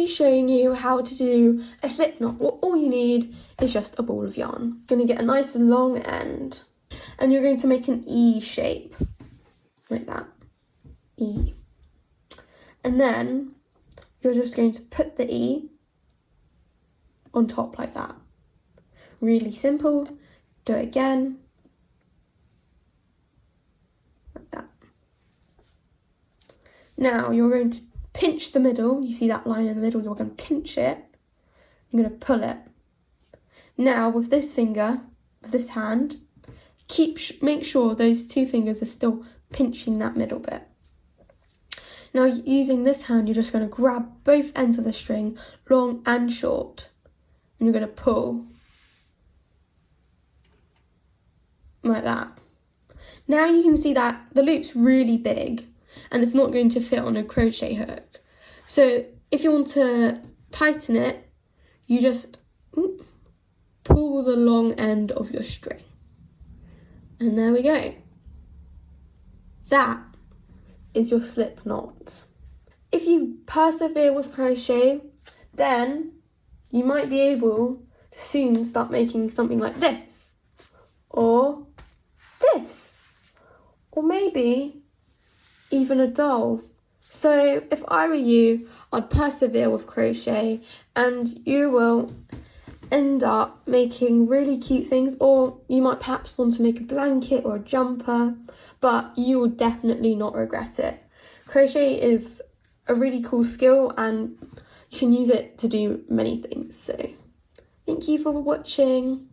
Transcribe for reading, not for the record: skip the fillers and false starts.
showing you how to do a slip knot. All you need is just a ball of yarn. You're going to get a nice long end and you're going to make an E shape, like that, E. And then you're just going to put the E on top like that. Really simple. Do it again. Like that. Now you're going to pinch the middle. You see that line in the middle? You're going to pinch it. You're going to pull it. Now with this finger, with this hand, make sure those two fingers are still pinching that middle bit. Now using this hand, you're just going to grab both ends of the string, long and short, and you're going to pull like that. Now you can see that the loop's really big and it's not going to fit on a crochet hook. So if you want to tighten it, you just pull the long end of your string. And there we go. That is your slip knot. If you persevere with crochet, then you might be able to soon start making something like this, or this, or maybe even a doll. So if I were you, I'd persevere with crochet and you will end up making really cute things, or you might perhaps want to make a blanket or a jumper, but you will definitely not regret it. Crochet is a really cool skill and you can use it to do many things. So thank you for watching.